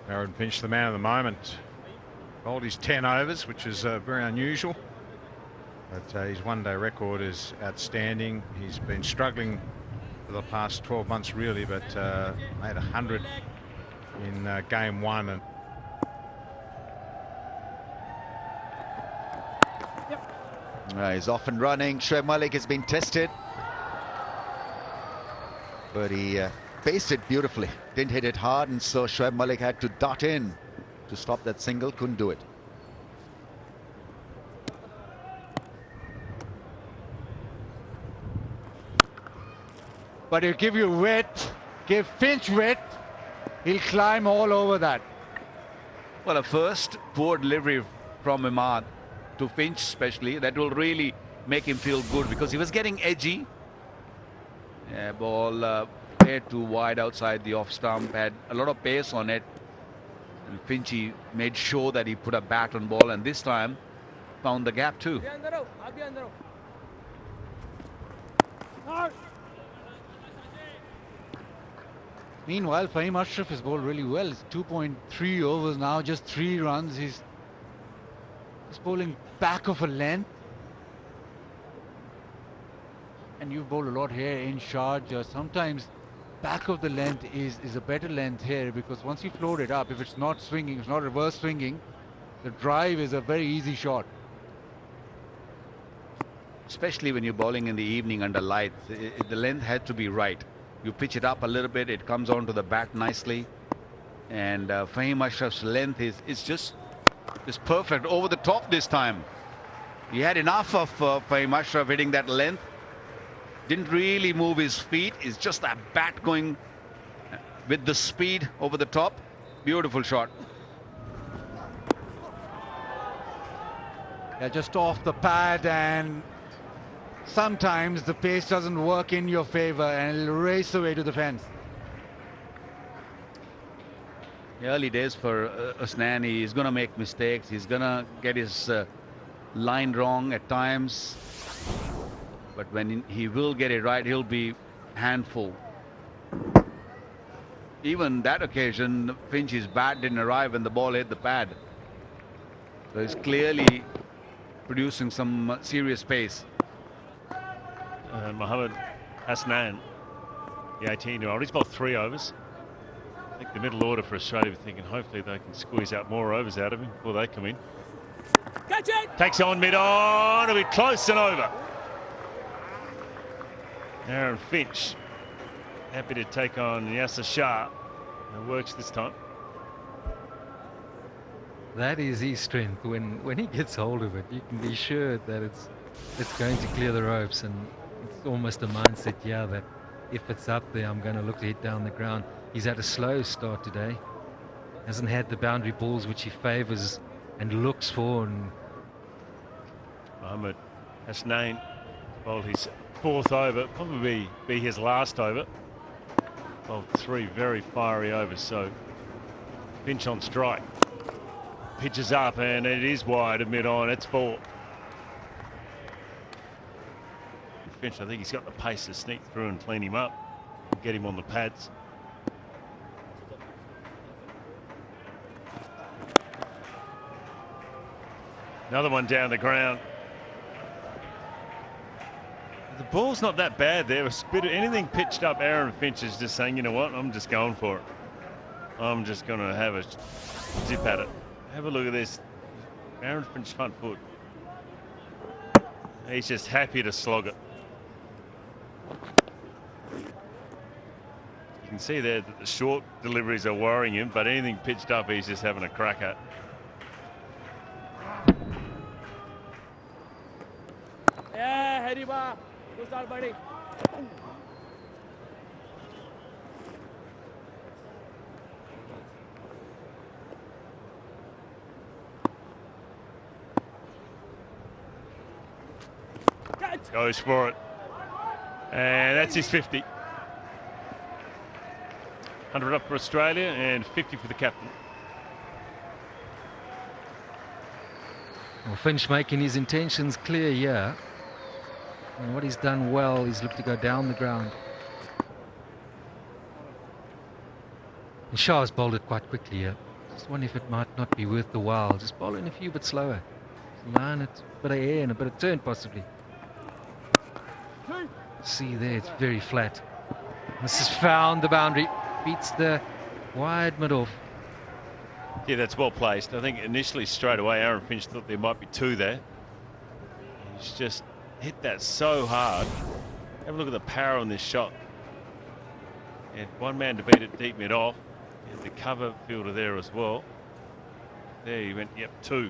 Aaron Finch, the man of the moment. Bowled his 10 overs, which is very unusual. But his one-day record is outstanding. He's been struggling for the past 12 months, really, but made 100 in game one. And he's off and running. Shoaib Malik has been tested, but he paced it beautifully. Didn't hit it hard, and so Shoaib Malik had to dart in to stop that single. Couldn't do it. But he'll give you wet, give Finch wet, he'll climb all over that. Well, a first poor delivery from Imad to Finch especially, that will really make him feel good, because he was getting edgy. Yeah, ball played too wide outside the off stump, had a lot of pace on it. And Finch made sure that he put a bat on ball, and this time found the gap too. Meanwhile, Fahim Ashraf has bowled really well. It's 2.3 overs now, just 3 runs. He's bowling back of a length. And you've bowled a lot here in Sharjah. Sometimes back of the length is a better length here, because once you float it up, if it's not swinging, it's not reverse swinging, the drive is a very easy shot. Especially when you're bowling in the evening under lights, the length had to be right. You pitch it up a little bit, it comes onto the bat nicely, and Fahim Ashraf's length is just perfect over the top this time. He had enough of Fahim Ashraf hitting that length. Didn't really move his feet. It's just that bat going with the speed over the top. Beautiful shot. Yeah, just off the pad, and sometimes the pace doesn't work in your favor and it'll race away to the fence. The early days for Usnan, he's going to make mistakes. He's going to get his line wrong at times. But when he will get it right, he'll be handful. Even that occasion, Finch's bat didn't arrive when the ball hit the pad. So he's clearly producing some serious pace. Mohammad Hasnan, the 18-year-old, he's bowled 3 overs. I think the middle order for Australia were thinking hopefully they can squeeze out more overs out of him before they come in. Catch it! Takes on mid-on, it'll be close and over. Aaron Finch happy to take on Yasser Shah. It works this time. That is his strength. When he gets hold of it, you can be sure that it's going to clear the ropes, and it's almost a mindset, yeah, that if it's up there, I'm going to look to hit down the ground. He's had a slow start today. Hasn't had the boundary balls which he favours and looks for. And Mohammad Hasnain bowled his 4th over, probably be his last over. Bowled 3 very fiery overs, so Finch on strike. Pitches up and it is wide and mid-on, it's 4. Finch, I think he's got the pace to sneak through and clean him up, get him on the pads. Another one down the ground. The ball's not that bad there. Anything pitched up, Aaron Finch is just saying, you know what, I'm just going for it. I'm just going to have a zip at it. Have a look at this. Aaron Finch front foot. He's just happy to slog it. You can see there that the short deliveries are worrying him, but anything pitched up, he's just having a crack at. Yeah, Hariba. Good start, buddy. Goes for it. And that's his 50. 100 up for Australia and 50 for the captain. Well, Finch making his intentions clear here. And what he's done well is look to go down the ground. And Shah's bowled it quite quickly here. Just wonder if it might not be worth the while. Just bowl in a few bit slower. Line it, a bit of air and a bit of turn possibly. See there, it's very flat. This has found the boundary. Beats the wide mid-off. Yeah, that's well placed. I think initially straight away Aaron Finch thought there might be two there. He's just hit that so hard. Have a look at the power on this shot. And one man to beat it deep mid off. And the cover fielder there as well. There he went, yep, two.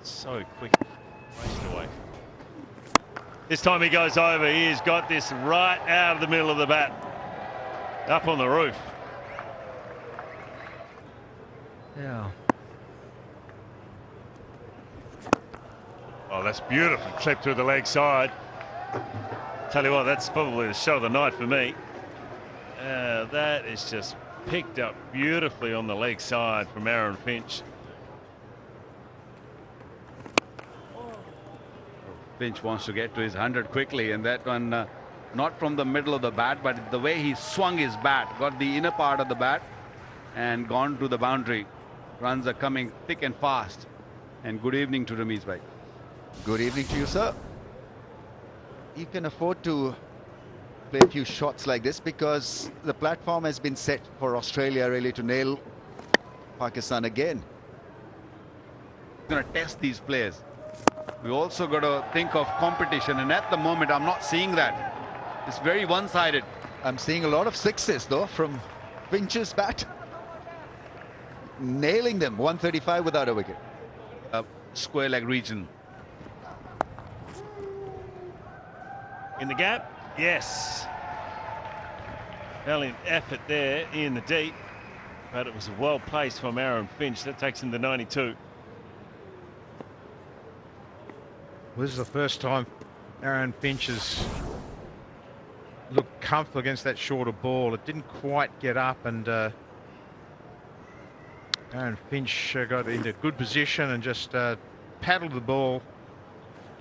So quick. Wasted away. This time he goes over. He has got this right out of the middle of the bat. Up on the roof. Yeah. Oh, that's beautiful. Clipped through the leg side. Tell you what, that's probably the shot of the night for me. That is just picked up beautifully on the leg side from Aaron Finch. Finch wants to get to his 100 quickly, and that one not from the middle of the bat, but the way he swung his bat, got the inner part of the bat and gone to the boundary. Runs are coming thick and fast. And good evening to Ramiz bhai. Good evening to you, sir. You can afford to play a few shots like this because the platform has been set for Australia really to nail Pakistan again. Going to test these players. We also got to think of competition, and at the moment I'm not seeing that. It's very one-sided. I'm seeing a lot of sixes though from Finch's bat. Nailing them, 135 without a wicket. Square leg region. In the gap, yes. Valiant effort there in the deep, but it was well placed from Aaron Finch. That takes him to 92. This is the first time Aaron Finch has looked comfortable against that shorter ball. It didn't quite get up, and Aaron Finch got into good position and just paddled the ball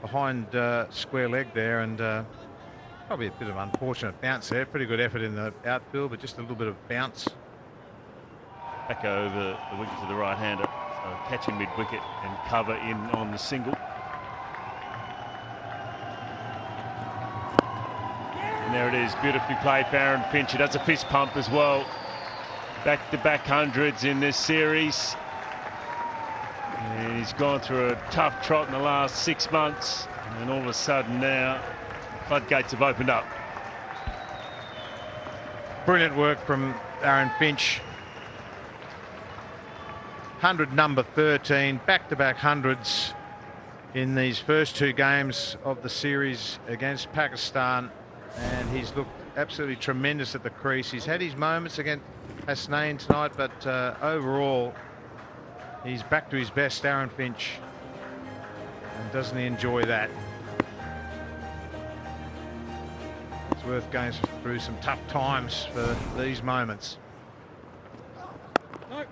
behind square leg there, and probably a bit of unfortunate bounce there. Pretty good effort in the outfield, but just a little bit of bounce. Back over the wicket to the right-hander. So catching mid-wicket and cover in on the single. And there it is, beautifully played for Aaron Finch. He does a fist pump as well. Back-to-back hundreds in this series. And he's gone through a tough trot in the last 6 months. And all of a sudden now, floodgates have opened up. Brilliant work from Aaron Finch. 100 number 13, back-to-back hundreds in these first two games of the series against Pakistan. And he's looked absolutely tremendous at the crease. He's had his moments against Hasnain tonight, but overall, he's back to his best, Aaron Finch. And doesn't he enjoy that? It's worth going through some tough times for these moments. No.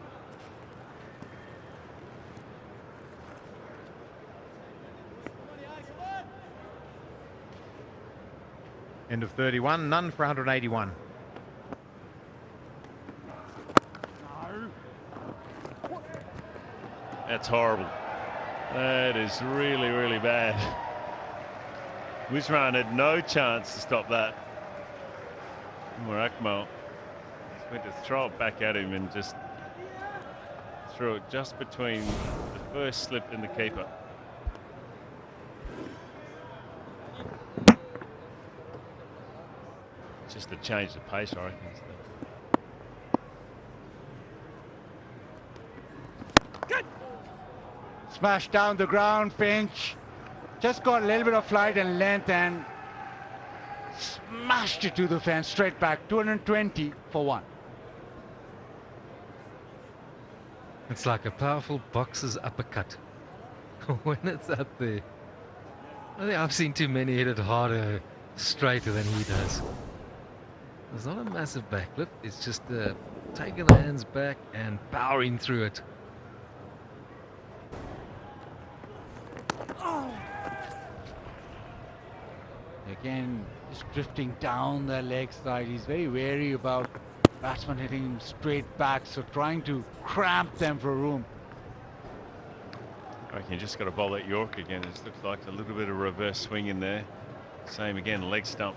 End of 31, none for 181. That's horrible. That is really, really bad. Wizran had no chance to stop that. Murakmal went to throw it back at him and just threw it just between the first slip and the keeper. Just to change the pace, I reckon. Smashed down the ground, Finch. Just got a little bit of flight and length and smashed it to the fence straight back. 220 for one. It's like a powerful boxer's uppercut when it's up there. I think I've seen too many hit it harder, straighter than he does. It's not a massive backflip. It's just taking the hands back and powering through it. Again, just drifting down the leg side. He's very wary about Batsman hitting him straight back, so trying to cramp them for room. I reckon you just got to bowl that York again. It looks like a little bit of reverse swing in there. Same again, leg stump.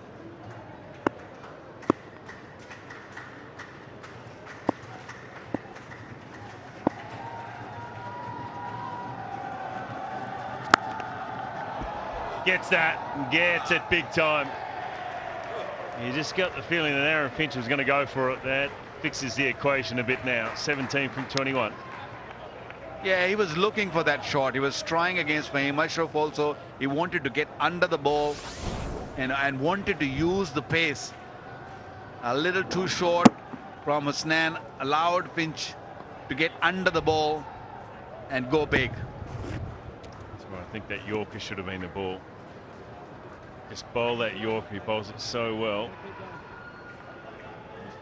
Gets that, gets it big time. You just got the feeling that Aaron Finch was going to go for it. That fixes the equation a bit now. 17 from 21. Yeah, he was looking for that shot. He was trying against Fahim Ashraf also. He wanted to get under the ball and wanted to use the pace. A little too short from Hasnan, allowed Finch to get under the ball and go big. That's why I think that Yorker should have been the ball. Just bowl that Yorker, he bowls it so well.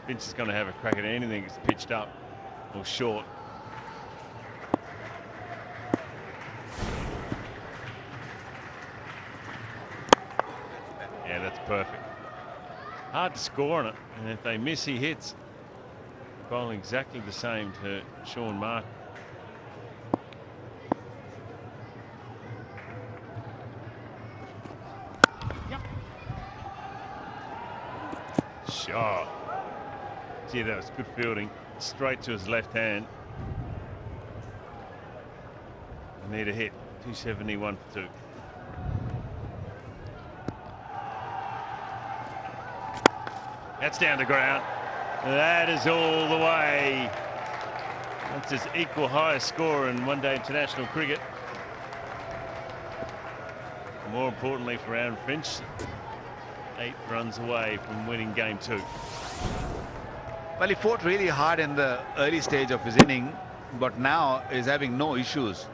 Finch is going to have a crack at anything that's pitched up or short. Yeah, that's perfect. Hard to score on it, and if they miss, he hits. Bowling exactly the same to Sean Mark. Shot. Gee, that was good fielding. Straight to his left hand. I need a hit. 271 for 2. That's down the ground. That is all the way. That's his equal highest score in one-day international cricket. More importantly for Aaron Finch, 8 runs away from winning game 2. Well, he fought really hard in the early stage of his inning, but now is having no issues.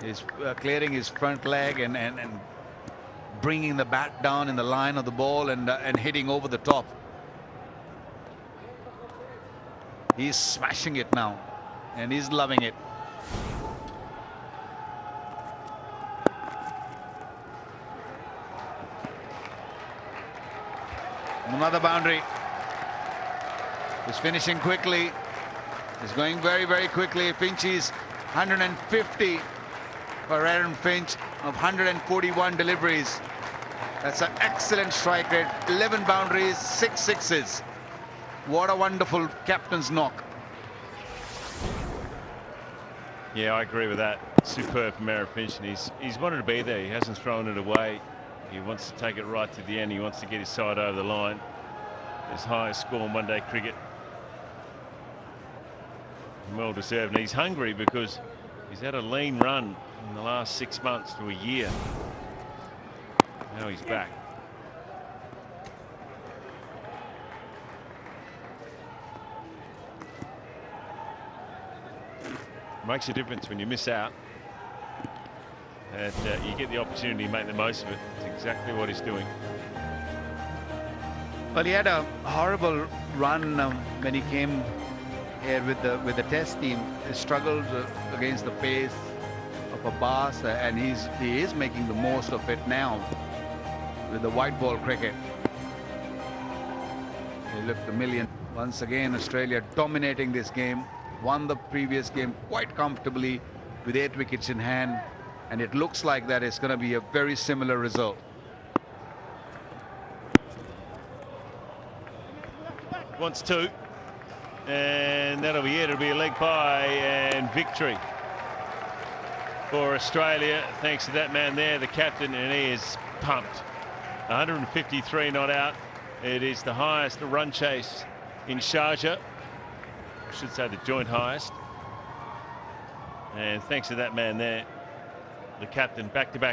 He's clearing his front leg and bringing the bat down in the line of the ball and hitting over the top. He's smashing it now, and he's loving it. Another boundary. He's finishing quickly. He's going very, very quickly. Finch is 150 for Aaron Finch of 141 deliveries. That's an excellent strike rate. 11 boundaries, 6 sixes. What a wonderful captain's knock. Yeah, I agree with that. Superb from Aaron Finch, and he's wanted to be there. He hasn't thrown it away. He wants to take it right to the end. He wants to get his side over the line. His highest score in one-day cricket. Well deserved. And he's hungry because he's had a lean run in the last 6 months to a year. Now he's back. Makes a difference when you miss out. And you get the opportunity to make the most of it. It's exactly what he's doing. Well, he had a horrible run when he came here with the test team. He struggled against the pace of Abbas, and he is making the most of it now with the white ball cricket. He looked a million. Once again, Australia dominating this game. Won the previous game quite comfortably with 8 wickets in hand, and it looks like that it's going to be a very similar result. Wants 2, and that'll be it. It'll be a leg bye and victory for Australia, thanks to that man there, the captain, and he is pumped. 153 not out. It is the highest run chase in Sharjah. I should say the joint highest. And thanks to that man there, the captain, back-to-back